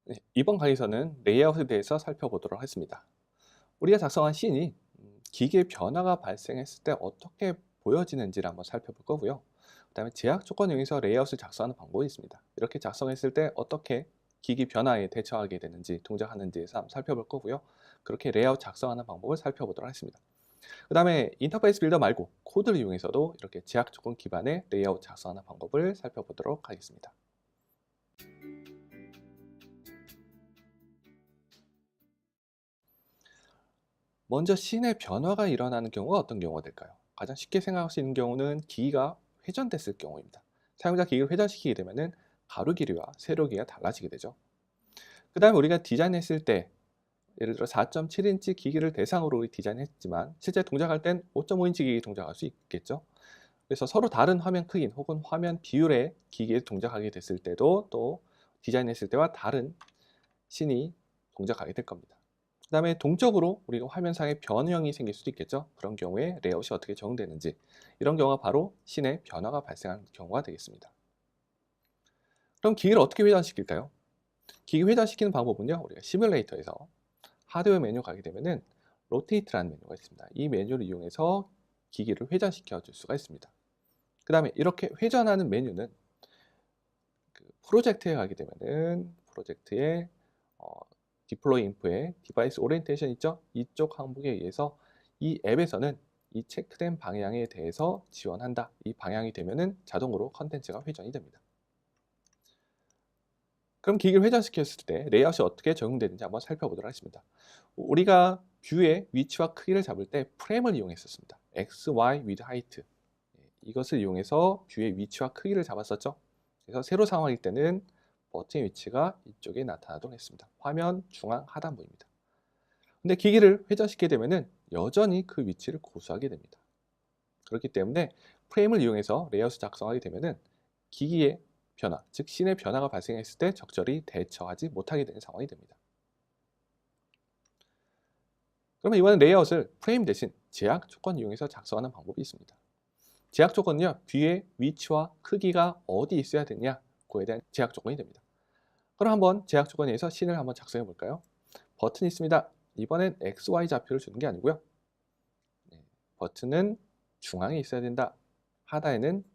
네, 이번 강의에서는 레이아웃에 대해서 살펴보도록 하겠습니다. 우리가 작성한 씬이 기계 변화가 발생했을 때 어떻게 보여지는지를 한번 살펴볼 거고요. 그 다음에 제약 조건 이용해서 레이아웃을 작성하는 방법이 있습니다. 이렇게 작성했을 때 어떻게 기기 변화에 대처하게 되는지, 동작하는지에서 한번 살펴볼 거고요. 그렇게 레이아웃 작성하는 방법을 살펴보도록 하겠습니다. 그 다음에 인터페이스 빌더 말고 코드를 이용해서도 이렇게 제약 조건 기반의 레이아웃 작성하는 방법을 살펴보도록 하겠습니다. 먼저 씬의 변화가 일어나는 경우가 어떤 경우가 될까요? 가장 쉽게 생각할 수 있는 경우는 기기가 회전됐을 경우입니다. 사용자 기기를 회전시키게 되면 가로 길이와 세로 길이가 달라지게 되죠. 그 다음에 우리가 디자인했을 때 예를 들어 4.7인치 기기를 대상으로 디자인했지만 실제 동작할 땐 5.5인치 기기 동작할 수 있겠죠. 그래서 서로 다른 화면 크기 혹은 화면 비율의 기기에 동작하게 됐을 때도 또 디자인했을 때와 다른 씬이 동작하게 될 겁니다. 그 다음에 동적으로 우리가 화면상에 변형이 생길 수도 있겠죠. 그런 경우에 레이아웃이 어떻게 적용되는지, 이런 경우가 바로 씬의 변화가 발생하는 경우가 되겠습니다. 그럼 기기를 어떻게 회전시킬까요? 기기 회전시키는 방법은요, 우리가 시뮬레이터에서 하드웨어 메뉴 가게 되면은 로테이트라는 메뉴가 있습니다. 이 메뉴를 이용해서 기기를 회전시켜 줄 수가 있습니다. 그 다음에 이렇게 회전하는 메뉴는 그 프로젝트에 가게 되면은 프로젝트에 디플로이 인프에 디바이스 오리엔테이션 있죠? 이쪽 항목에 의해서 이 앱에서는 이 체크된 방향에 대해서 지원한다. 이 방향이 되면은 자동으로 컨텐츠가 회전이 됩니다. 그럼 기기를 회전시켰을 때 레이아웃이 어떻게 적용되는지 한번 살펴보도록 하겠습니다. 우리가 뷰의 위치와 크기를 잡을 때 프레임을 이용했었습니다. X, Y, with height. 이것을 이용해서 뷰의 위치와 크기를 잡았었죠. 그래서 세로 상황일 때는 버튼의 위치가 이쪽에 나타나도록 했습니다. 화면 중앙 하단부입니다. 근데 기기를 회전시키게 되면은 여전히 그 위치를 고수하게 됩니다. 그렇기 때문에 프레임을 이용해서 레이아웃을 작성하게 되면은 기기의 변화, 즉 씬의 변화가 발생했을 때 적절히 대처하지 못하게 되는 상황이 됩니다. 그러면 이번엔 레이아웃을 프레임 대신 제약 조건 이용해서 작성하는 방법이 있습니다. 제약 조건은요, 뷰의 위치와 크기가 어디 있어야 되냐, 그에 대한 제약 조건이 됩니다. 그럼 한번 제약 조건에 의해서 씬을 한번 작성해 볼까요? 버튼이 있습니다. 이번엔 XY 좌표를 주는 게 아니고요. 버튼은 중앙에 있어야 된다. 하단에는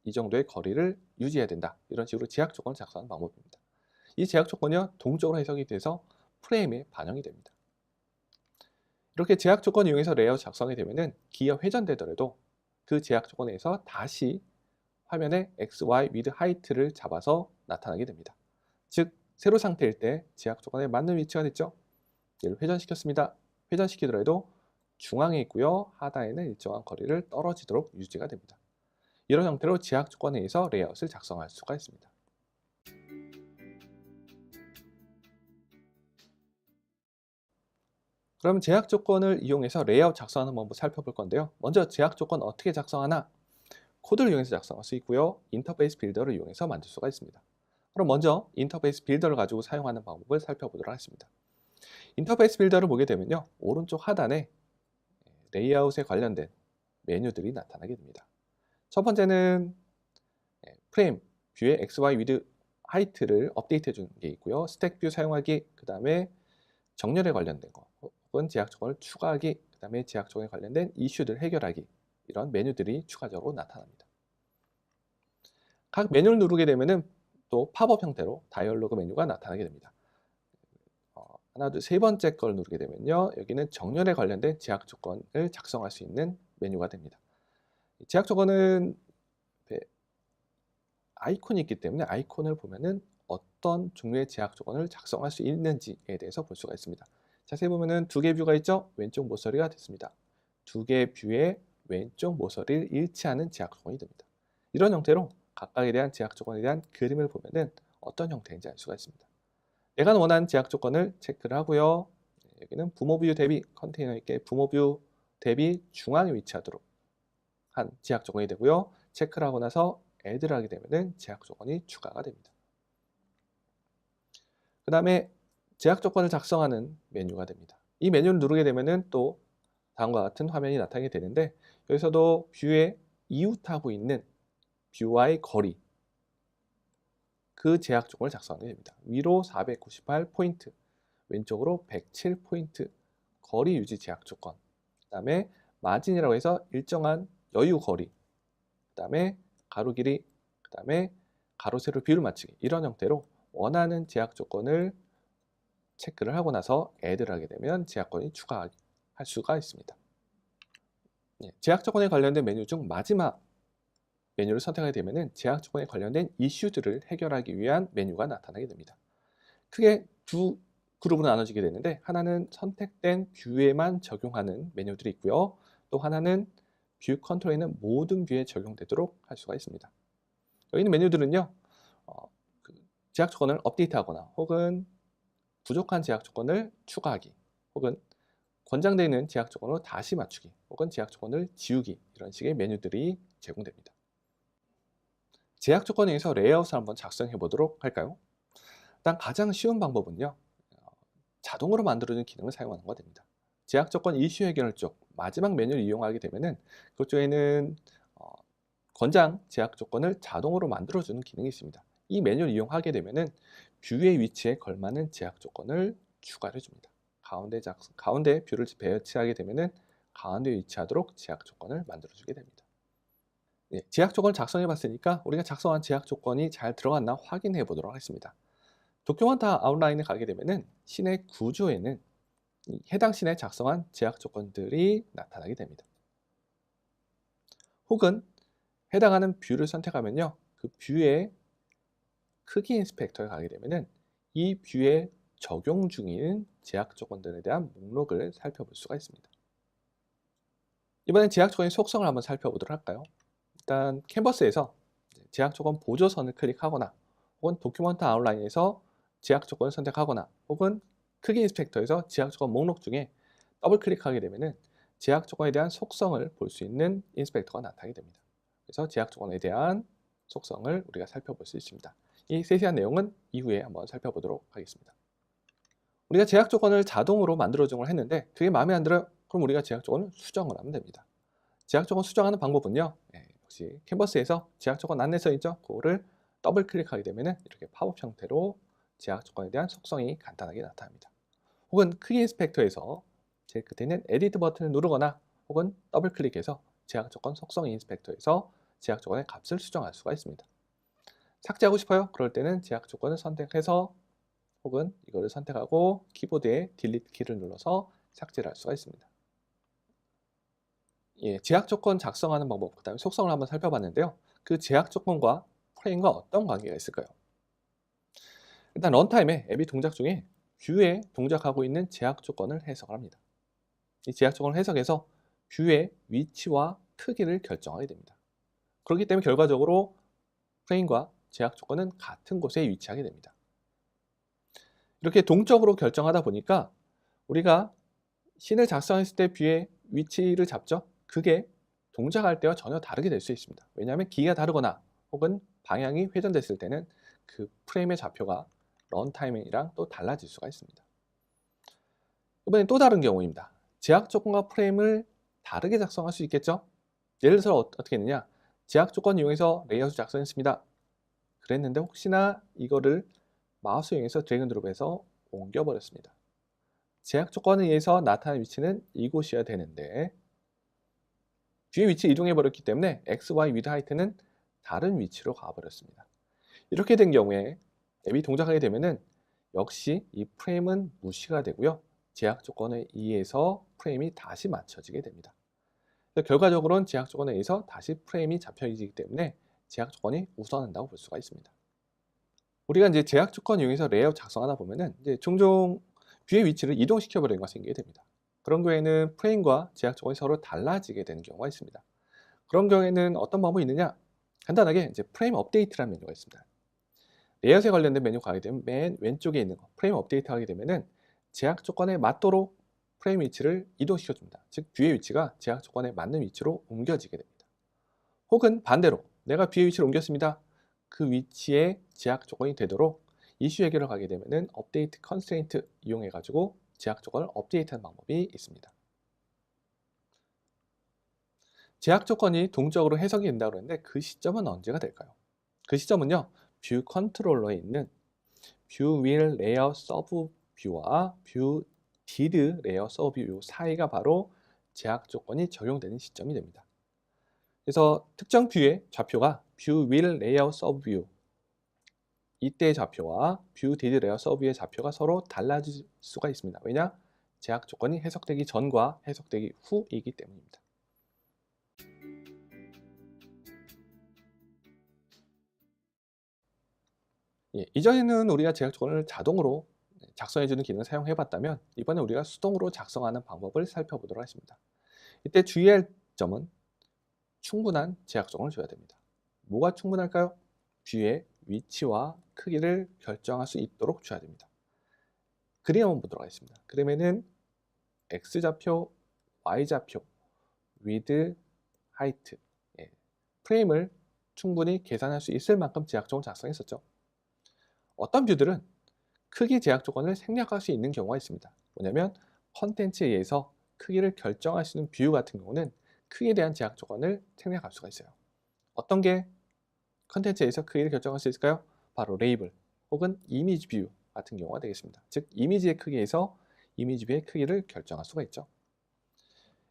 이 정도의 거리를 유지해야 된다. 이런 식으로 제약 조건을 작성하는 방법입니다. 이 제약 조건이요, 동적으로 해석이 돼서 프레임에 반영이 됩니다. 이렇게 제약 조건을 이용해서 레이아웃 작성이 되면은 기기가 회전되더라도 그 제약 조건에서 다시 화면에 X, Y, with height를 잡아서 나타나게 됩니다. 즉, 세로 상태일 때 제약 조건에 맞는 위치가 됐죠. 얘를 회전시켰습니다. 회전시키더라도 중앙에 있고요. 하단에는 일정한 거리를 떨어지도록 유지가 됩니다. 이런 형태로 제약 조건에 의해서 레이아웃을 작성할 수가 있습니다. 그럼 제약 조건을 이용해서 레이아웃 작성하는 방법 살펴볼 건데요. 먼저 제약 조건 어떻게 작성하나? 코드를 이용해서 작성할 수 있고요. 인터페이스 빌더를 이용해서 만들 수가 있습니다. 그럼 먼저 인터페이스 빌더를 가지고 사용하는 방법을 살펴보도록 하겠습니다. 인터페이스 빌더를 보게 되면요, 오른쪽 하단에 레이아웃에 관련된 메뉴들이 나타나게 됩니다. 첫 번째는 프레임, 뷰의 XY with height를 업데이트 해주는 게 있고요. 스택 뷰 사용하기, 그 다음에 정렬에 관련된 거, 혹은 제약 조건을 추가하기, 그 다음에 제약 조건에 관련된 이슈들 해결하기, 이런 메뉴들이 추가적으로 나타납니다. 각 메뉴를 누르게 되면은 또 팝업 형태로 다이얼로그 메뉴가 나타나게 됩니다. 하나, 둘, 세 번째 걸 누르게 되면요, 여기는 정렬에 관련된 제약 조건을 작성할 수 있는 메뉴가 됩니다. 제약 조건은 아이콘이 있기 때문에 아이콘을 보면은 어떤 종류의 제약 조건을 작성할 수 있는지에 대해서 볼 수가 있습니다. 자세히 보면은 두 개 뷰가 있죠? 왼쪽 모서리가 됐습니다. 두 개 뷰의 왼쪽 모서리를 일치하는 제약 조건이 됩니다. 이런 형태로 각각에 대한 제약 조건에 대한 그림을 보면은 어떤 형태인지 알 수가 있습니다. 내가 원하는 제약 조건을 체크를 하고요. 여기는 부모 뷰 대비 컨테이너 있게 부모 뷰 대비 중앙에 위치하도록 한 제약 조건이 되고요. 체크를 하고 나서 add를 하게 되면 제약 조건이 추가가 됩니다. 그 다음에 제약 조건을 작성하는 메뉴가 됩니다. 이 메뉴를 누르게 되면 또 다음과 같은 화면이 나타나게 되는데, 여기서도 뷰에 이웃하고 있는 뷰와의 거리, 그 제약 조건을 작성하게 됩니다. 위로 498포인트, 왼쪽으로 107포인트, 거리 유지 제약 조건, 그 다음에 마진이라고 해서 일정한 여유 거리, 그 다음에 가로 길이, 그 다음에 가로 세로 비율 맞추기, 이런 형태로 원하는 제약 조건을 체크를 하고 나서 add를 하게 되면 제약권이 추가할 수가 있습니다. 제약 조건에 관련된 메뉴 중 마지막 메뉴를 선택하게 되면 제약 조건에 관련된 이슈들을 해결하기 위한 메뉴가 나타나게 됩니다. 크게 두 그룹으로 나눠지게 되는데, 하나는 선택된 뷰에만 적용하는 메뉴들이 있고요. 또 하나는 뷰 컨트롤에 있는 모든 뷰에 적용되도록 할 수가 있습니다. 여기 있는 메뉴들은요, 제약 조건을 업데이트하거나 혹은 부족한 제약 조건을 추가하기, 혹은 권장되어 있는 제약 조건으로 다시 맞추기, 혹은 제약 조건을 지우기, 이런 식의 메뉴들이 제공됩니다. 제약 조건에 의해서 레이아웃을 한번 작성해 보도록 할까요? 일단 가장 쉬운 방법은요, 자동으로 만들어주는 기능을 사용하는 것가 됩니다. 제약 조건 이슈 해결 쪽 마지막 메뉴를 이용하게 되면은 그쪽에는 권장 제약 조건을 자동으로 만들어주는 기능이 있습니다. 이 메뉴를 이용하게 되면은 뷰의 위치에 걸맞는 제약 조건을 추가를 해줍니다. 가운데 뷰를 배치하게 되면은 가운데 위치하도록 제약 조건을 만들어주게 됩니다. 제약 조건을 작성해 봤으니까 우리가 작성한 제약 조건이 잘 들어갔나 확인해 보도록 하겠습니다. 도큐먼트 아웃라인에 가게 되면은 신의 구조에는 해당 신에 작성한 제약 조건들이 나타나게 됩니다. 혹은 해당하는 뷰를 선택하면요, 그 뷰의 크기 인스펙터에 가게 되면은 이 뷰에 적용 중인 제약 조건들에 대한 목록을 살펴볼 수가 있습니다. 이번엔 제약 조건의 속성을 한번 살펴보도록 할까요? 일단 캔버스에서 제약 조건 보조선을 클릭하거나, 혹은 도큐먼트 아웃라인에서 제약 조건을 선택하거나, 혹은 크기 인스펙터에서 제약 조건 목록 중에 더블 클릭하게 되면은 제약 조건에 대한 속성을 볼 수 있는 인스펙터가 나타나게 됩니다. 그래서 제약 조건에 대한 속성을 우리가 살펴볼 수 있습니다. 이 세세한 내용은 이후에 한번 살펴보도록 하겠습니다. 우리가 제약 조건을 자동으로 만들어주는 걸 했는데 그게 마음에 안 들어요? 그럼 우리가 제약 조건을 수정을 하면 됩니다. 제약 조건 수정하는 방법은요, 역시 캔버스에서 제약 조건 안내서 있죠? 그거를 더블 클릭하게 되면 이렇게 팝업 형태로 제약 조건에 대한 속성이 간단하게 나타납니다. 혹은 크기 인스펙터에서 제일 끝에는 에디트 버튼을 누르거나, 혹은 더블 클릭해서 제약 조건 속성 인스펙터에서 제약 조건의 값을 수정할 수가 있습니다. 삭제하고 싶어요? 그럴 때는 제약 조건을 선택해서, 혹은 이거를 선택하고 키보드에 딜리트 키를 눌러서 삭제를 할 수가 있습니다. 제약 조건 작성하는 방법, 그 다음에 속성을 한번 살펴봤는데요. 그 제약 조건과 프레임과 어떤 관계가 있을까요? 일단 런타임에 앱이 동작 중에 뷰에 동작하고 있는 제약 조건을 해석을 합니다. 이 제약 조건을 해석해서 뷰의 위치와 크기를 결정하게 됩니다. 그렇기 때문에 결과적으로 프레임과 제약 조건은 같은 곳에 위치하게 됩니다. 이렇게 동적으로 결정하다 보니까 우리가 씬을 작성했을 때 뷰의 위치를 잡죠. 그게 동작할 때와 전혀 다르게 될 수 있습니다. 왜냐하면 기가 다르거나 혹은 방향이 회전됐을 때는 그 프레임의 좌표가 런타임이랑 또 달라질 수가 있습니다. 이번엔 또 다른 경우입니다. 제약 조건과 프레임을 다르게 작성할 수 있겠죠? 예를 들어서 어떻게 했느냐, 제약 조건 이용해서 레이아웃을 작성했습니다. 그랬는데 혹시나 이거를 마우스 이용해서 드래그 드롭해서 옮겨버렸습니다. 제약 조건에 의해서 나타나는 위치는 이곳이어야 되는데 뷰의 위치 이동해 버렸기 때문에 X, Y, 위드 하이트는 다른 위치로 가버렸습니다. 이렇게 된 경우에 앱이 동작하게 되면은 역시 이 프레임은 무시가 되고요, 제약 조건에 의해서 프레임이 다시 맞춰지게 됩니다. 결과적으로는 제약 조건에 의해서 다시 프레임이 잡혀지기 때문에 제약 조건이 우선한다고 볼 수가 있습니다. 우리가 이제 제약 조건 이용해서 레이아웃 작성하다 보면은 이제 종종 뷰의 위치를 이동시켜 버리는 것이 생기게 됩니다. 그런 경우에는 프레임과 제약 조건이 서로 달라지게 되는 경우가 있습니다. 그런 경우에는 어떤 방법이 있느냐? 간단하게 이제 프레임 업데이트라는 메뉴가 있습니다. 레이아웃에 관련된 메뉴 가게 되면 맨 왼쪽에 있는 거 프레임 업데이트 하게 되면은 제약 조건에 맞도록 프레임 위치를 이동시켜 줍니다. 즉 뷰의 위치가 제약 조건에 맞는 위치로 옮겨지게 됩니다. 혹은 반대로 내가 뷰의 위치를 옮겼습니다. 그 위치에 제약 조건이 되도록 이슈 해결을 가게 되면은 업데이트 컨스트레인트 이용해 가지고 제약 조건을 업데이트하는 방법이 있습니다. 제약 조건이 동적으로 해석이 된다고 그러는데 그 시점은 언제가 될까요? 그 시점은요, 뷰 컨트롤러에 있는 뷰 윌 레이아웃 서브 뷰와 뷰 디드 레이아웃 서브 뷰 사이가 바로 제약 조건이 적용되는 시점이 됩니다. 그래서 특정 뷰의 좌표가 뷰 윌 레이아웃 서브 뷰, 이때의 좌표와 뷰 디드 레이아웃 서브 뷰의 좌표가 서로 달라질 수가 있습니다. 왜냐? 제약 조건이 해석되기 전과 해석되기 후이기 때문입니다. 예, 이전에는 우리가 제약 조건을 자동으로 작성해주는 기능을 사용해봤다면 이번에 우리가 수동으로 작성하는 방법을 살펴보도록 하겠습니다. 이때 주의할 점은 충분한 제약 조건을 줘야 됩니다. 뭐가 충분할까요? 뷰의 위치와 크기를 결정할 수 있도록 줘야 됩니다. 그림 한번 보도록 하겠습니다. 그림에는 X좌표, Y좌표, width, height, 프레임을 충분히 계산할 수 있을 만큼 제약 조건을 작성했었죠. 어떤 뷰들은 크기 제약 조건을 생략할 수 있는 경우가 있습니다. 뭐냐면 컨텐츠에 의해서 크기를 결정할 수 있는 뷰 같은 경우는 크기에 대한 제약 조건을 생략할 수가 있어요. 어떤 게 컨텐츠에 의해서 크기를 결정할 수 있을까요? 바로 레이블 혹은 이미지 뷰 같은 경우가 되겠습니다. 즉 이미지의 크기에서 이미지 뷰의 크기를 결정할 수가 있죠.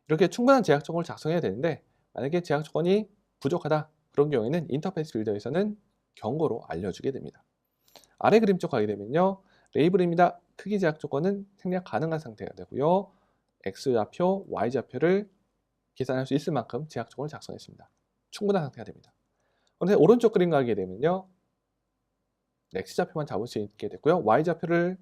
이렇게 충분한 제약 조건을 작성해야 되는데 만약에 제약 조건이 부족하다 그런 경우에는 인터페이스 빌더에서는 경고로 알려주게 됩니다. 아래 그림 쪽 가게 되면요. 레이블입니다. 크기 제약 조건은 생략 가능한 상태가 되고요. X좌표, Y좌표를 계산할 수 있을 만큼 제약 조건을 작성했습니다. 충분한 상태가 됩니다. 그런데 오른쪽 그림 가게 되면요. X좌표만 잡을 수 있게 됐고요. Y좌표를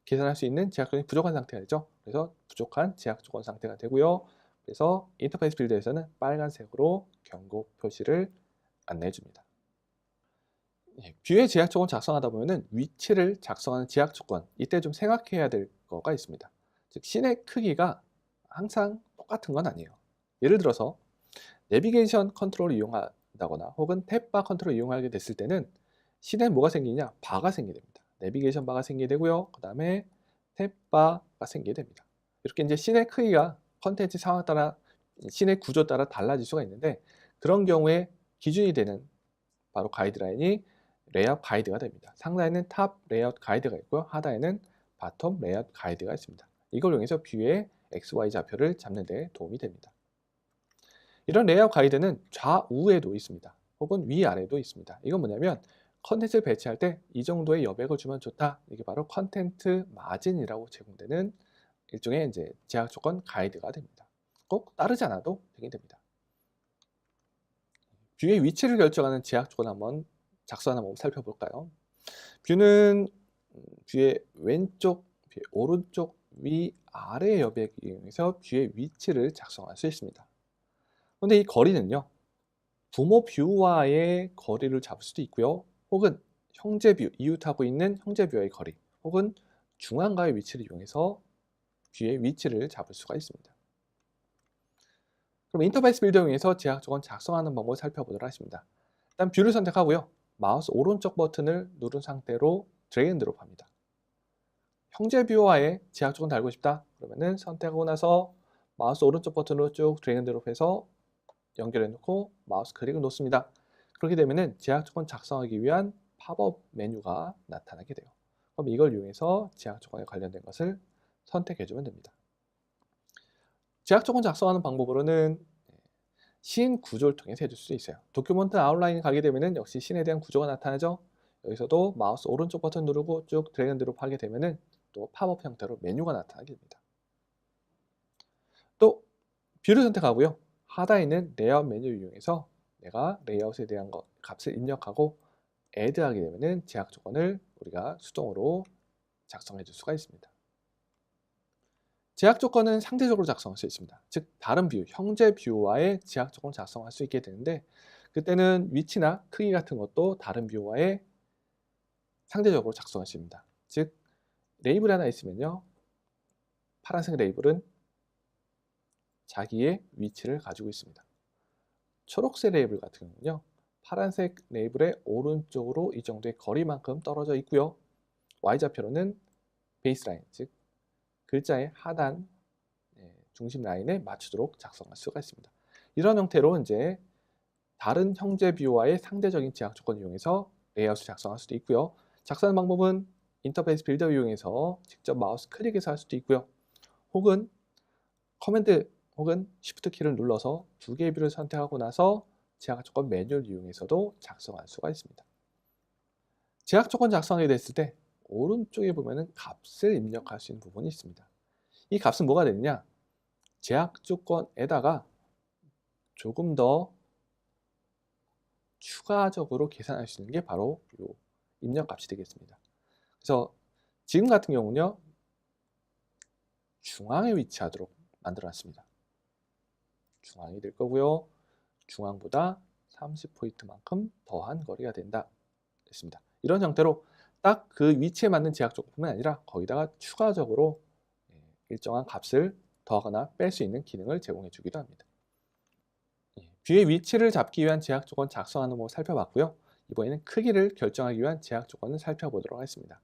계산할 수 있는 제약 조건이 부족한 상태가 되죠. 그래서 부족한 제약 조건 상태가 되고요. 그래서 인터페이스 빌드에서는 빨간색으로 경고 표시를 안내해 줍니다. 뷰의 제약 조건을 작성하다 보면은 위치를 작성하는 제약 조건, 이때 좀 생각해야 될 거가 있습니다. 즉 씬의 크기가 항상 똑같은 건 아니에요. 예를 들어서 내비게이션 컨트롤을 이용한다거나 혹은 탭바 컨트롤을 이용하게 됐을 때는 씬에 뭐가 생기냐? 바가 생기게 됩니다. 내비게이션 바가 생기게 되고요. 그 다음에 탭바가 생기게 됩니다. 이렇게 이제 씬의 크기가 컨텐츠 상황 따라 씬의 구조 따라 달라질 수가 있는데 그런 경우에 기준이 되는 바로 가이드라인이 레이아웃 가이드가 됩니다. 상단에는 탑 레이아웃 가이드가 있고요. 하단에는 바텀 레이아웃 가이드가 있습니다. 이걸 이용해서 뷰의 XY 좌표를 잡는 데 도움이 됩니다. 이런 레이아웃 가이드는 좌우에도 있습니다. 혹은 위아래도 있습니다. 이건 뭐냐면 컨텐츠를 배치할 때 이 정도의 여백을 주면 좋다. 이게 바로 컨텐트 마진이라고 제공되는 일종의 이제 제약 조건 가이드가 됩니다. 꼭 따르지 않아도 되긴 됩니다. 뷰의 위치를 결정하는 제약 조건 한번 작성하는 방법 살펴볼까요? 뷰는 뷰의 왼쪽, 뷰의 오른쪽, 위, 아래 여백을 이용해서 뷰의 위치를 작성할 수 있습니다. 그런데 이 거리는요. 부모 뷰와의 거리를 잡을 수도 있고요. 혹은 형제 뷰, 이웃하고 있는 형제 뷰와의 거리, 혹은 중앙과의 위치를 이용해서 뷰의 위치를 잡을 수가 있습니다. 그럼 인터페이스 빌더 이용해서 제약 조건 작성하는 방법을 살펴보도록 하겠습니다. 일단 뷰를 선택하고요. 마우스 오른쪽 버튼을 누른 상태로 드래그 앤 드롭합니다. 형제 뷰와의 제약 조건 달고 싶다. 그러면은 선택하고 나서 마우스 오른쪽 버튼으로 쭉 드래그 앤 드롭해서 연결해 놓고 마우스 클릭을 놓습니다. 그렇게 되면은 제약 조건 작성하기 위한 팝업 메뉴가 나타나게 돼요. 그럼 이걸 이용해서 제약 조건에 관련된 것을 선택해 주면 됩니다. 제약 조건 작성하는 방법으로는 씬 구조를 통해서 해줄 수 있어요. 도큐먼트 아웃라인 가게 되면은 역시 씬에 대한 구조가 나타나죠. 여기서도 마우스 오른쪽 버튼 누르고 쭉 드래그 앤 드롭 하게 되면은 또 팝업 형태로 메뉴가 나타나게 됩니다. 또 뷰를 선택하고요. 하단에 있는 레이아웃 메뉴를 이용해서 내가 레이아웃에 대한 값을 입력하고 애드하게 되면은 제약 조건을 우리가 수동으로 작성해 줄 수가 있습니다. 제약 조건은 상대적으로 작성할 수 있습니다. 즉 다른 뷰, 형제 뷰와의 제약 조건을 작성할 수 있게 되는데 그때는 위치나 크기 같은 것도 다른 뷰와의 상대적으로 작성할 수 있습니다. 즉 레이블이 하나 있으면요. 파란색 레이블은 자기의 위치를 가지고 있습니다. 초록색 레이블 같은 경우는요. 파란색 레이블의 오른쪽으로 이 정도의 거리만큼 떨어져 있고요. Y좌표로는 베이스라인, 즉 글자의 하단 중심 라인에 맞추도록 작성할 수가 있습니다. 이런 형태로 이제 다른 형제 뷰와의 상대적인 제약 조건을 이용해서 레이아웃을 작성할 수도 있고요. 작성하는 방법은 인터페이스 빌더 이용해서 직접 마우스 클릭해서 할 수도 있고요. 혹은 커맨드 혹은 쉬프트 키를 눌러서 두 개의 뷰를 선택하고 나서 제약 조건 메뉴를 이용해서도 작성할 수가 있습니다. 제약 조건 작성하게 됐을 때 오른쪽에 보면은 값을 입력할 수 있는 부분이 있습니다. 이 값은 뭐가 되느냐? 제약 조건에다가 조금 더 추가적으로 계산할 수 있는 게 바로 이 입력 값이 되겠습니다. 그래서 지금 같은 경우는요, 중앙에 위치하도록 만들어 놨습니다. 중앙이 될 거고요. 중앙보다 30포인트만큼 더한 거리가 된다. 됐습니다. 이런 형태로 딱 그 위치에 맞는 제약 조건뿐만 아니라 거기다가 추가적으로 일정한 값을 더하거나 뺄 수 있는 기능을 제공해 주기도 합니다. 뷰의 위치를 잡기 위한 제약 조건 작성하는 법을 살펴봤고요. 이번에는 크기를 결정하기 위한 제약 조건을 살펴보도록 하겠습니다.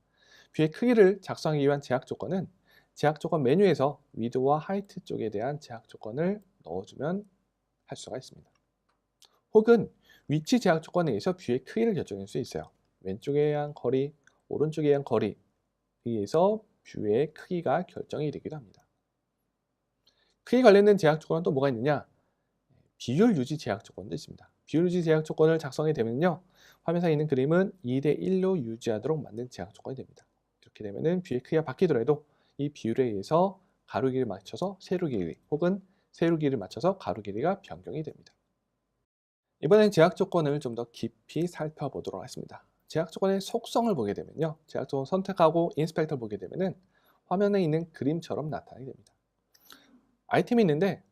뷰의 크기를 작성하기 위한 제약 조건은 제약 조건 메뉴에서 위드와 하이트 쪽에 대한 제약 조건을 넣어주면 할 수가 있습니다. 혹은 위치 제약 조건에 의해서 뷰의 크기를 결정할 수 있어요. 왼쪽에 의한 거리, 오른쪽에 의한 거리에 의해서 뷰의 크기가 결정이 되기도 합니다. 크기 관련된 제약 조건은 또 뭐가 있느냐? 비율 유지 제약 조건도 있습니다. 비율 유지 제약 조건을 작성하게 되면요, 화면상에 있는 그림은 2:1로 유지하도록 만든 제약 조건이 됩니다. 이렇게 되면은 뷰의 크기가 바뀌더라도 이 비율에 의해서 가로 길이를 맞춰서 세로 길이 혹은 세로 길이를 맞춰서 가로 길이가 변경이 됩니다. 이번엔 제약 조건을 좀 더 깊이 살펴보도록 하겠습니다. 제약 조건의 속성을 보게 되면요, 제약 조건 선택하고 인스펙터를 보게 되면은 화면에 있는 그림처럼 나타나게 됩니다. 아이템이 있는데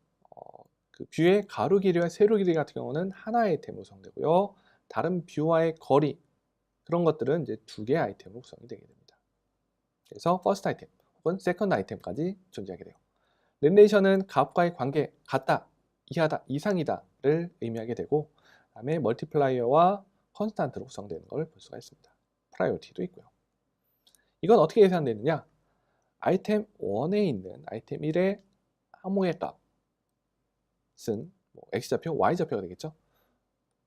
그 뷰의 가로 길이와 세로 길이 같은 경우는 하나의 아이템으로 구성되고요. 다른 뷰와의 거리, 그런 것들은 이제 두 개의 아이템으로 구성이 되게 됩니다. 그래서 퍼스트 아이템 혹은 세컨드 아이템까지 존재하게 돼요. 릴레이션은 값과의 관계, 같다, 이하다, 이상이다를 의미하게 되고, 그다음에 멀티플라이어와 컨스탄트로 구성되는 걸 볼 수가 있습니다. 프라이오리티도 있고요. 이건 어떻게 계산되느냐? 아이템 1에 있는 아이템 1의 항목의 값은 X좌표, Y좌표가 되겠죠.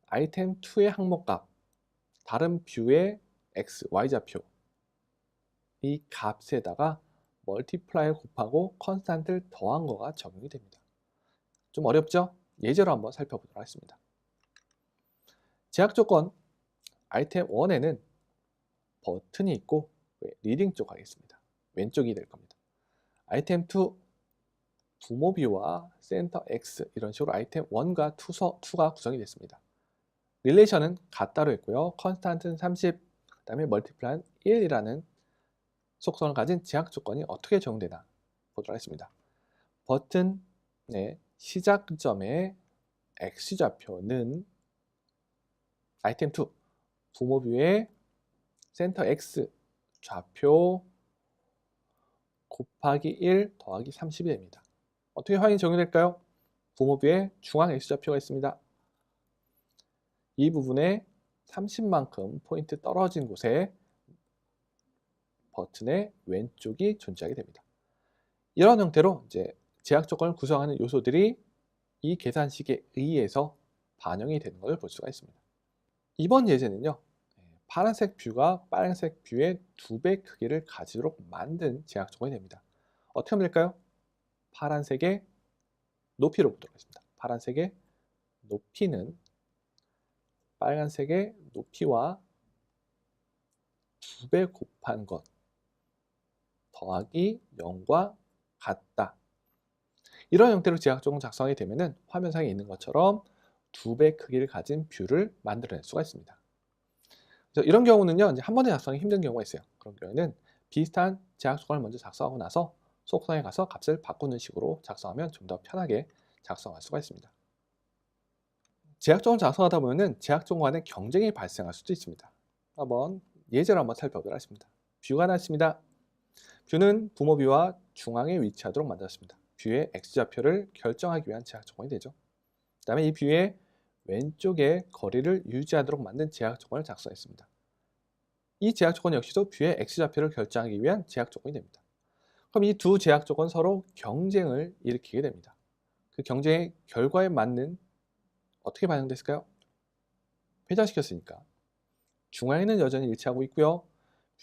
아이템 2의 항목값, 다른 뷰의 X, Y좌표, 이 값에다가 멀티플라이어 곱하고 컨스탄트를 더한 거가 적용이 됩니다. 좀 어렵죠? 예제로 한번 살펴보도록 하겠습니다. 제약 조건 아이템 1에는 버튼이 있고 리딩 쪽 하겠습니다. 왼쪽이 될 겁니다. 아이템 2 부모 뷰와 센터 X, 이런 식으로 아이템 1과 2가 구성이 됐습니다. 릴레이션은 같다로 했고요. 컨스탄트는 30, 그 다음에 멀티플라이는 1이라는 속성을 가진 제약 조건이 어떻게 적용되나 보도록 하겠습니다. 버튼의 시작점의 X좌표는 아이템 2 부모 뷰의 센터 X 좌표 곱하기 1 더하기 30이 됩니다. 어떻게 확인이 적용될까요? 부모 뷰에 중앙 X좌표가 있습니다. 이 부분에 30만큼 포인트 떨어진 곳에 버튼의 왼쪽이 존재하게 됩니다. 이런 형태로 이제 제약 조건을 구성하는 요소들이 이 계산식에 의해서 반영이 되는 것을 볼 수가 있습니다. 이번 예제는요, 파란색 뷰가 빨간색 뷰의 2배 크기를 가지도록 만든 제약 조건이 됩니다. 어떻게 하면 될까요? 파란색의 높이로 보도록 하겠습니다. 파란색의 높이는 빨간색의 높이와 2배 곱한 것 더하기 0과 같다. 이런 형태로 제약 조건 작성이 되면은 화면상에 있는 것처럼 2배 크기를 가진 뷰를 만들어낼 수가 있습니다. 그래서 이런 경우는요, 이제 한 번에 작성이 힘든 경우가 있어요. 그런 경우에는 비슷한 제약 조건을 먼저 작성하고 나서 속성에 가서 값을 바꾸는 식으로 작성하면 좀 더 편하게 작성할 수가 있습니다. 제약 조건을 작성하다 보면은 제약 조건 간의 경쟁이 발생할 수도 있습니다. 한번 예제를 한번 살펴보도록 하겠습니다. 뷰가 하나 있습니다. 뷰는 부모 뷰와 중앙에 위치하도록 만들었습니다. 뷰의 X좌표를 결정하기 위한 제약 조건이 되죠. 그 다음에 이 뷰의 왼쪽에 거리를 유지하도록 만든 제약 조건을 작성했습니다. 이 제약 조건 역시도 뷰의 X좌표를 결정하기 위한 제약 조건이 됩니다. 그럼 이 두 제약 조건 서로 경쟁을 일으키게 됩니다. 그 경쟁의 결과에 맞는 어떻게 반영됐을까요? 회전시켰으니까 중앙에는 여전히 일치하고 있고요.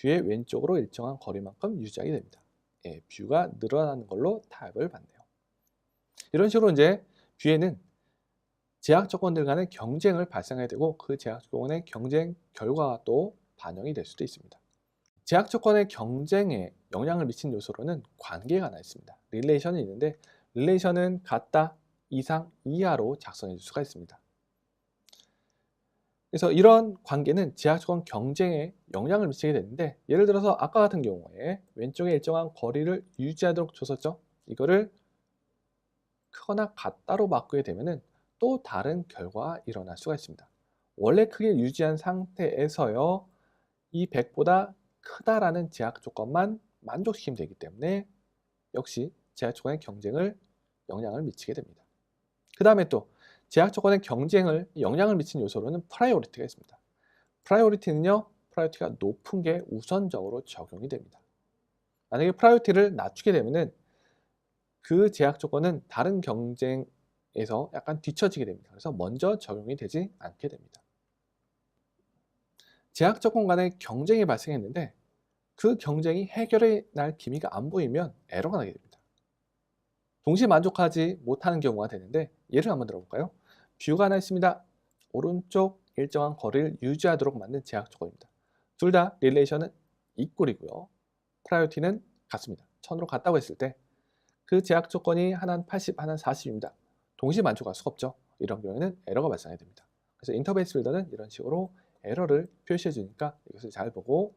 뷰의 왼쪽으로 일정한 거리만큼 유지하게 됩니다. 예, 뷰가 늘어나는 걸로 타협을 받네요. 이런 식으로 이제 뷰에는 제약 조건들 간의 경쟁을 발생해야 되고 그 제약 조건의 경쟁 결과가 또 반영이 될 수도 있습니다. 제약 조건의 경쟁에 영향을 미친 요소로는 관계가 하나 있습니다. 릴레이션이 있는데 릴레이션은 같다, 이상, 이하로 작성해 줄 수가 있습니다. 그래서 이런 관계는 제약 조건 경쟁에 영향을 미치게 되는데 예를 들어서 아까 같은 경우에 왼쪽에 일정한 거리를 유지하도록 줬었죠. 이거를 크거나 같다로 바꾸게 되면은 또 다른 결과가 일어날 수가 있습니다. 원래 크기를 유지한 상태에서요. 이 100보다 크다라는 제약 조건만 만족시키면 되기 때문에 역시 제약 조건의 경쟁을 영향을 미치게 됩니다. 그 다음에 또 제약 조건의 경쟁을 영향을 미치는 요소로는 프라이오리티가 있습니다. 프라이오리티는요. 프라이오리티가 높은 게 우선적으로 적용이 됩니다. 만약에 프라이오리티를 낮추게 되면은 그 제약 조건은 다른 경쟁에서 약간 뒤처지게 됩니다. 그래서 먼저 적용이 되지 않게 됩니다. 제약 조건 간의 경쟁이 발생했는데 그 경쟁이 해결해 날 기미가 안 보이면 에러가 나게 됩니다. 동시에 만족하지 못하는 경우가 되는데 예를 한번 들어볼까요? 뷰가 하나 있습니다. 오른쪽 일정한 거리를 유지하도록 만든 제약 조건입니다. 둘 다 릴레이션은 이꼴이고요. 프라이오리티는 같습니다. 1000으로 같다고 했을 때 그 제약 조건이 하나는 80, 하나는 40입니다. 동시에 만족할 수가 없죠. 이런 경우에는 에러가 발생하게 됩니다. 그래서 인터페이스 빌더는 이런 식으로 에러를 표시해 주니까 이것을 잘 보고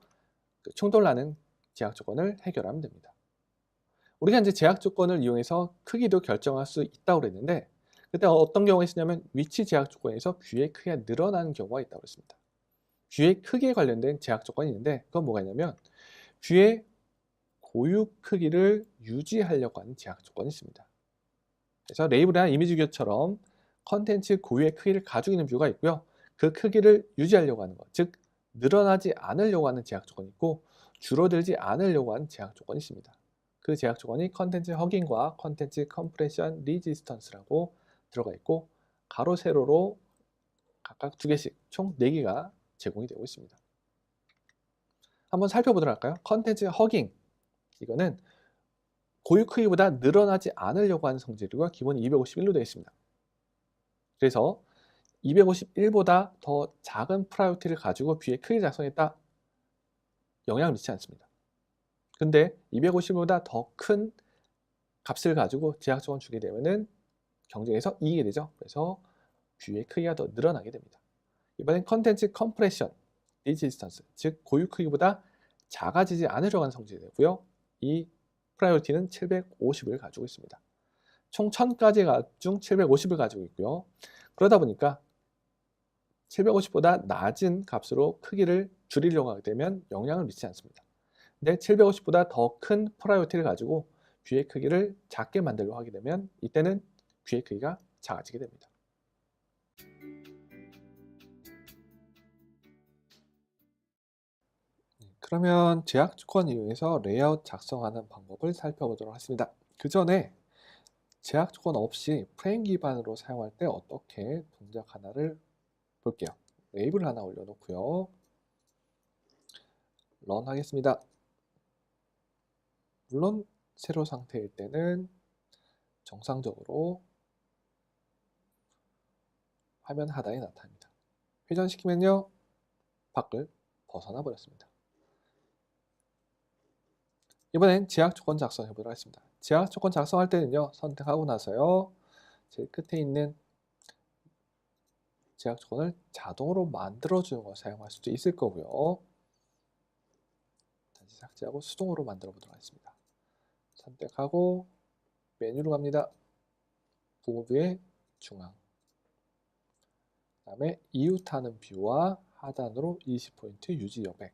충돌나는 제약 조건을 해결하면 됩니다. 우리가 이제 제약 조건을 이용해서 크기도 결정할 수 있다고 그랬는데 그때 어떤 경우가 있었냐면 위치 제약 조건에서 뷰의 크기가 늘어나는 경우가 있다고 그랬습니다. 뷰의 크기에 관련된 제약 조건이 있는데 그건 뭐가 있냐면 뷰의 고유 크기를 유지하려고 하는 제약 조건이 있습니다. 그래서 레이블이나 이미지 뷰처럼 컨텐츠 고유의 크기를 가지고 있는 뷰가 있고요. 그 크기를 유지하려고 하는 것, 즉 늘어나지 않으려고 하는 제약 조건이 있고 줄어들지 않으려고 하는 제약 조건이 있습니다. 그 제약 조건이 컨텐츠 허깅과 컨텐츠 컴프레션 리지스턴스라고 들어가 있고 가로 세로로 각각 2개씩 총 4개가 제공이 되고 있습니다. 한번 살펴보도록 할까요? 컨텐츠 허깅 이거는 고유 크기보다 늘어나지 않으려고 하는 성질이고요. 기본이 251로 되어 있습니다. 그래서 251보다 더 작은 프라이오리티를 가지고 뷰의 크기 작성했다. 영향을 미치지 않습니다. 근데 250보다 더 큰 값을 가지고 제약 조건 주게 되면은 경쟁에서 이기게 되죠. 그래서 뷰의 크기가 더 늘어나게 됩니다. 이번엔 컨텐츠 컴프레션, 디지스턴스, 즉 고유 크기보다 작아지지 않으려고 하는 성질이 되고요. 이 프라이오리티는 750을 가지고 있습니다. 총 1000가지 중 750을 가지고 있고요. 그러다 보니까 750보다 낮은 값으로 크기를 줄이려고 하게 되면 영향을 미치지 않습니다. 근데 750보다 더 큰 프라이오리티를 가지고 뷰의 크기를 작게 만들려고 하게 되면 이때는 뷰의 크기가 작아지게 됩니다. 그러면 제약 조건 이용해서 레이아웃 작성하는 방법을 살펴보도록 하겠습니다. 그 전에 제약 조건 없이 프레임 기반으로 사용할 때 어떻게 동작 하나를 볼게요. 웨이브를 하나 올려놓고요. 런 하겠습니다. 물론 세로 상태일 때는 정상적으로 화면 하단에 나타납니다. 회전시키면요. 밖을 벗어나 버렸습니다. 이번엔 제약 조건 작성해 보도록 하겠습니다. 제약 조건 작성할 때는요. 선택하고 나서요. 제일 끝에 있는 제약 조건을 자동으로 만들어주는 걸 사용할 수도 있을 거고요. 다시 삭제하고 수동으로 만들어 보도록 하겠습니다. 선택하고 메뉴로 갑니다. 보드의 중앙. 그 다음에 이웃하는 뷰와 하단으로 20포인트 유지 여백.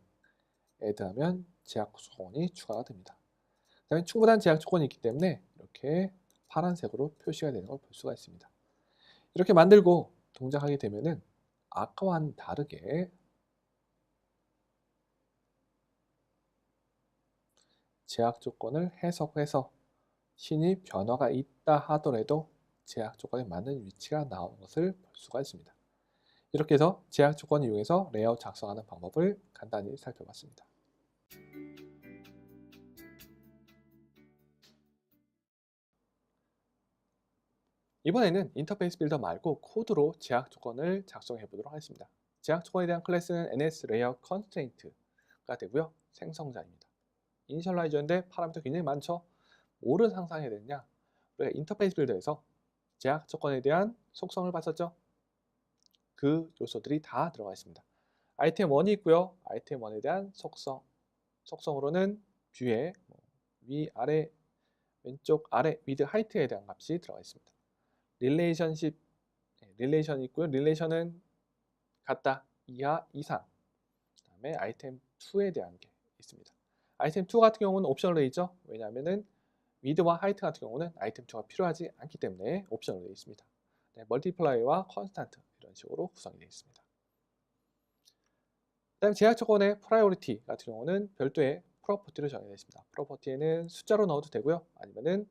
애드하면 제약 조건이 추가가 됩니다. 그 다음에 충분한 제약 조건이 있기 때문에 이렇게 파란색으로 표시가 되는 걸 볼 수가 있습니다. 이렇게 만들고 동작하게 되면은 아까와는 다르게 제약 조건을 해석해서 신이 변화가 있다 하더라도 제약 조건에 맞는 위치가 나오는 것을 볼 수가 있습니다. 이렇게 해서 제약 조건을 이용해서 레이아웃 작성하는 방법을 간단히 살펴봤습니다. 이번에는 인터페이스 빌더 말고 코드로 제약 조건을 작성해 보도록 하겠습니다. 제약 조건에 대한 클래스는 NS Layout Constraint가 되고요. 생성자입니다. 이니셜라이저인데 파라미터 굉장히 많죠. 뭐를 상상해야 되느냐? 우리가 인터페이스 빌더에서 제약 조건에 대한 속성을 봤었죠. 그 요소들이 다 들어가 있습니다. 아이템 1이 있고요. 아이템 1에 대한 속성으로는 뷰에 위, 아래, 왼쪽, 아래, 미드, 하이트에 대한 값이 들어가 있습니다. 릴레이션십, 릴레이션이 있고요. 릴레이션은 같다, 이하, 이상. 그 다음에 아이템 2에 대한 게 있습니다. 아이템 2 같은 경우는 옵션으로 되어 있죠. 왜냐하면은 미드와 하이트 같은 경우는 아이템 2가 필요하지 않기 때문에 옵션으로 되어 있습니다. 네, 멀티플라이와 컨스탄트 이런 식으로 구성이 되어 있습니다. 그다음 제약 조건의 프라이오리티 같은 경우는 별도의 프로퍼티로 정해져 있습니다. 프로퍼티에는 숫자로 넣어도 되고요. 아니면은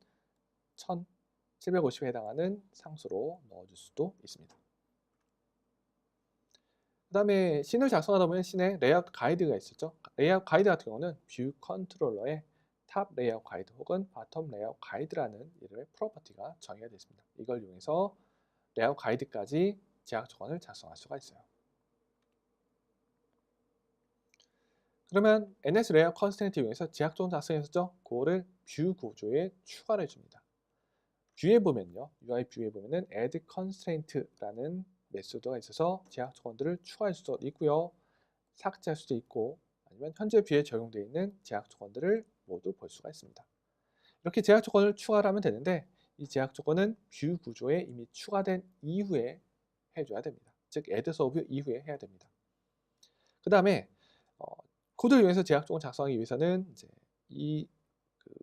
1750에 해당하는 상수로 넣어줄 수도 있습니다. 그 다음에 씬을 작성하다 보면 씬에 레이아웃 가이드가 있었죠. 레이아웃 가이드 같은 경우는 뷰 컨트롤러의 탑 레이아웃 가이드 혹은 바텀 레이아웃 가이드라는 이름의 프로퍼티가 정의가 되어 있습니다. 이걸 이용해서 레이아웃 가이드까지 제약 조건을 작성할 수가 있어요. 그러면 NS 레이아웃 컨스트레인트 이용해서 제약 조건 작성했었죠. 그거를 뷰 구조에 추가를 해줍니다. 뷰에 보면요, UI 뷰에 보면은 add constraint라는 메소드가 있어서 제약 조건들을 추가할 수도 있고요, 삭제할 수도 있고, 아니면 현재 뷰에 적용되어 있는 제약 조건들을 모두 볼 수가 있습니다. 이렇게 제약 조건을 추가를 하면 되는데, 이 제약 조건은 뷰 구조에 이미 추가된 이후에 해줘야 됩니다. 즉 add 서브 이후에 해야 됩니다. 그 다음에 코드를 이용해서 제약 조건 작성하기 위해서는 이제 이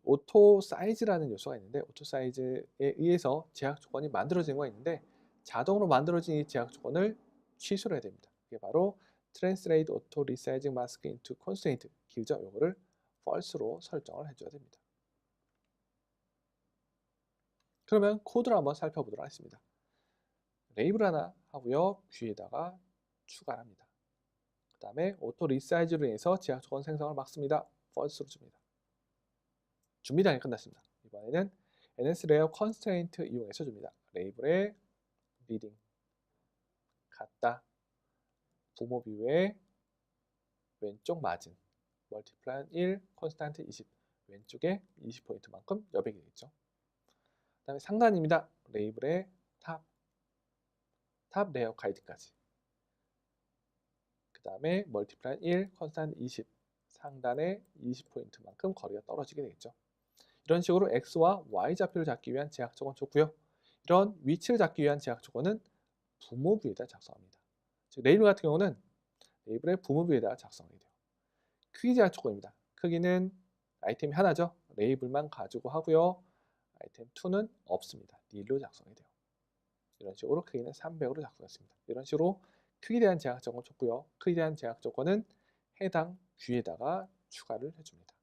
오토 사이즈라는 요소가 있는데, 오토 사이즈에 의해서 제약 조건이 만들어지는 거 있는데, 자동으로 만들어진 이 제약 조건을 취소를 해야 됩니다. 이게 바로 Translate Auto Resizing Mask into Constraint, 길죠? 요거를 false로 설정을 해줘야 됩니다. 그러면 코드를 한번 살펴보도록 하겠습니다. 레이블 하나 하고요, 뷰에다가 추가를 합니다. 그 다음에 오토 리사이즈로 인해서 제약 조건 생성을 막습니다. false로 줍니다. 준비 단계 끝났습니다. 이번에는 NS 레이아웃 컨스트레인트 이용해서 줍니다. 레이블의 리딩 같다, 부모 뷰의 왼쪽 마진 멀티플라이 1, 콘스탄트 20, 왼쪽에 20포인트만큼 여백이 되겠죠. 그 다음에 상단입니다. 레이블의 탑 레이아웃 가이드까지. 그 다음에 멀티플라이 1, 콘스탄트 20, 상단에 20포인트만큼 거리가 떨어지게 되겠죠. 이런 식으로 X와 Y 좌표를 잡기 위한 제약 조건 좋고요. 이런 위치를 잡기 위한 제약 조건은 부모 뷰에다 작성합니다. 즉 레이블 같은 경우는 레이블의 부모 뷰에다 작성하게 돼요. 크기 제약 조건입니다. 크기는 아이템이 하나죠. 레이블만 가지고 하고요. 아이템 2는 없습니다. 닐로 작성이 돼요. 이런 식으로 크기는 300으로 작성했습니다. 이런 식으로 크기에 대한 제약 조건 좋고요. 크기에 대한 제약 조건은 해당 뷰에다가 추가를 해줍니다.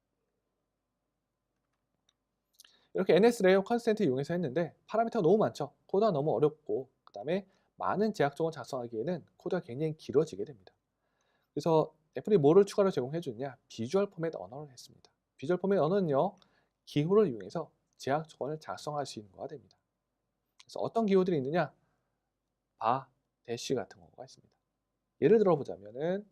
이렇게 NS 레이아웃 컨스트레인트 이용해서 했는데 파라미터가 너무 많죠. 코드가 너무 어렵고, 그 다음에 많은 제약 조건 작성하기에는 코드가 굉장히 길어지게 됩니다. 그래서 애플이 뭐를 추가로 제공해 주느냐, 비주얼 포맷 언어를 했습니다. 비주얼 포맷 언어는요, 기호를 이용해서 제약 조건을 작성할 수 있는 거가 됩니다. 그래서 어떤 기호들이 있느냐, 바, 대쉬 같은 거가 있습니다. 예를 들어 보자면은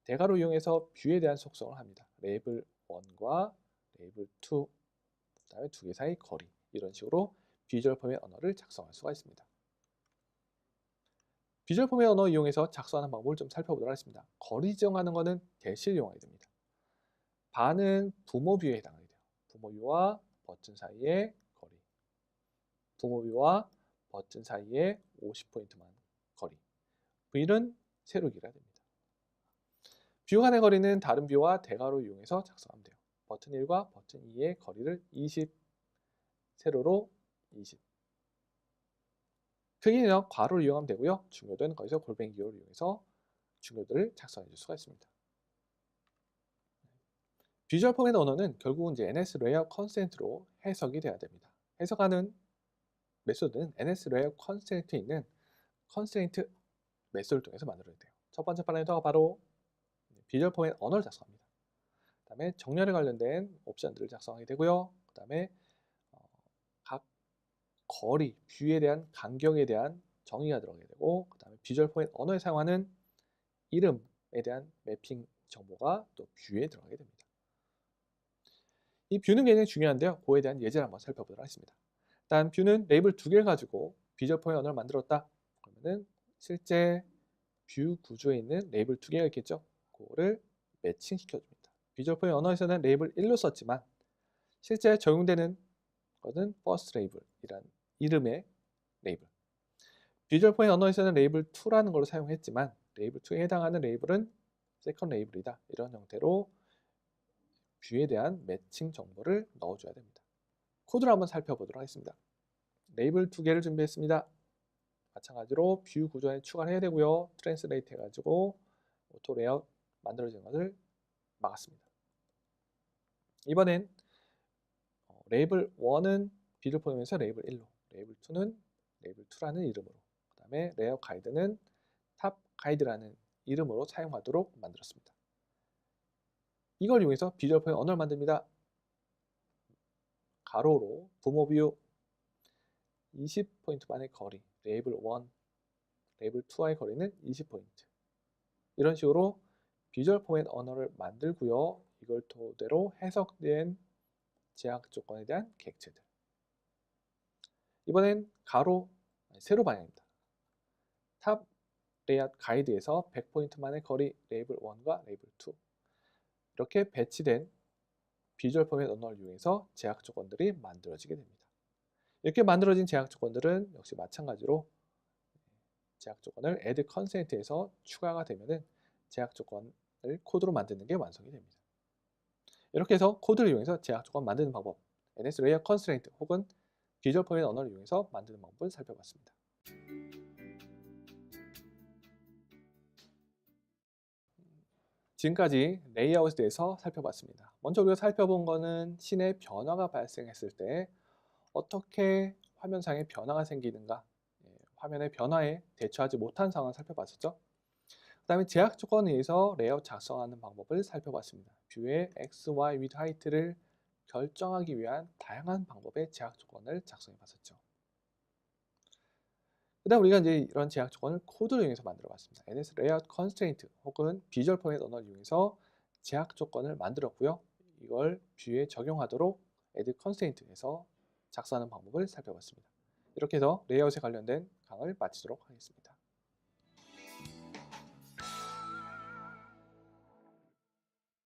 대괄호 이용해서 뷰에 대한 속성을 합니다. 레이블 1과 레이블 2, 그 다음에 두 개 사이 거리, 이런 식으로 비주얼 포맷 언어를 작성할 수가 있습니다. 비주얼 포맷 언어 이용해서 작성하는 방법을 좀 살펴보도록 하겠습니다. 거리 지정하는 것은 대시를 이용하게 됩니다. 바는 부모 뷰에 해당하게 돼요. 부모 뷰와 버튼 사이의 거리, 부모 뷰와 버튼 사이의 50포인트만 거리, V는 세로기가 됩니다. 뷰 간의 거리는 다른 뷰와 대괄호 이용해서 작성하면 돼요. 버튼 1과 버튼 2의 거리를 20, 세로로 20. 크기는요, 괄호를 이용하면 되고요. 중요도는 거기서 골뱅이 기호를 이용해서 중요도를 작성해 줄 수가 있습니다. 비주얼 포맷 언어는 결국은 이제 NS 레이아웃 컨스트레인트로 해석이 돼야 됩니다. 해석하는 메소드는 NS 레이아웃 컨스트레인트에 있는 컨스트레인트 메소드를 통해서 만들어야 돼요. 첫 번째 파라미터가 바로 비주얼 포맷 언어를 작성합니다. 그 다음에 정렬에 관련된 옵션들을 작성하게 되고요. 그 다음에 각 거리, 뷰에 대한 간격에 대한 정의가 들어가게 되고, 그 다음에 비주얼 포맷 언어에 사용하는 이름에 대한 매핑 정보가 또 뷰에 들어가게 됩니다. 이 뷰는 굉장히 중요한데요. 그에 대한 예제를 한번 살펴보도록 하겠습니다. 일단 뷰는 레이블 두 개를 가지고 비주얼 포맷 언어를 만들었다. 그러면은 실제 뷰 구조에 있는 레이블 두 개가 있겠죠. 그거를 매칭시켜 줍니다. 비주얼 포맷 언어에서는 레이블 1로 썼지만 실제 적용되는 것은 first 레이블이란 이름의 레이블. 비주얼 포맷 언어에서는 레이블 2라는 걸로 사용했지만 레이블 2에 해당하는 레이블은 second 레이블이다. 이런 형태로 뷰에 대한 매칭 정보를 넣어줘야 됩니다. 코드를 한번 살펴보도록 하겠습니다. 레이블 두 개를 준비했습니다. 마찬가지로 뷰 구조에 추가를 해야 되고요. 트랜스레이트 해가지고 오토 레이아웃 만들어지는 것을 막았습니다. 이번엔 레이블 1은 비주얼 포맷에서 레이블 1로, 레이블 2는 레이블 2라는 이름으로, 그 다음에 레이아웃 가이드는 탑 가이드라는 이름으로 사용하도록 만들었습니다. 이걸 이용해서 비주얼 포맷 언어를 만듭니다. 가로로 부모 뷰 20포인트만의 거리, 레이블 1, 레이블 2와의 거리는 20포인트. 이런 식으로 비주얼 포맷 언어를 만들고요. 이걸 토대로 해석된 제약 조건에 대한 객체들. 이번엔 세로 방향입니다. 탑 레이아웃 가이드에서 100포인트만의 거리 레이블 1과 레이블 2. 이렇게 배치된 비주얼 포맷 언어를 이용해서 제약 조건들이 만들어지게 됩니다. 이렇게 만들어진 제약 조건들은 역시 마찬가지로 제약 조건을 add constraint에서 추가가 되면은 제약 조건을 코드로 만드는 게 완성이 됩니다. 이렇게 해서 코드를 이용해서 제약 조건 만드는 방법, NS Layer Constraint 혹은 비주얼 포맷 언어를 이용해서 만드는 방법을 살펴봤습니다. 지금까지 레이아웃에 대해서 살펴봤습니다. 먼저 우리가 살펴본 거는 씬의 변화가 발생했을 때 어떻게 화면상에 변화가 생기는가, 화면의 변화에 대처하지 못한 상황을 살펴봤었죠. 그 다음에 제약 조건에 의해서 레이아웃 작성하는 방법을 살펴봤습니다. 뷰의 X, Y, width, height를 결정하기 위한 다양한 방법의 제약 조건을 작성해 봤었죠. 그 다음 우리가 이제 이런 제약 조건을 코드를 이용해서 만들어 봤습니다. NS Layout Constraint 혹은 비주얼 포맷 언어를 이용해서 제약 조건을 만들었고요. 이걸 뷰에 적용하도록 Add Constraint에서 작성하는 방법을 살펴봤습니다. 이렇게 해서 레이아웃에 관련된 강의를 마치도록 하겠습니다.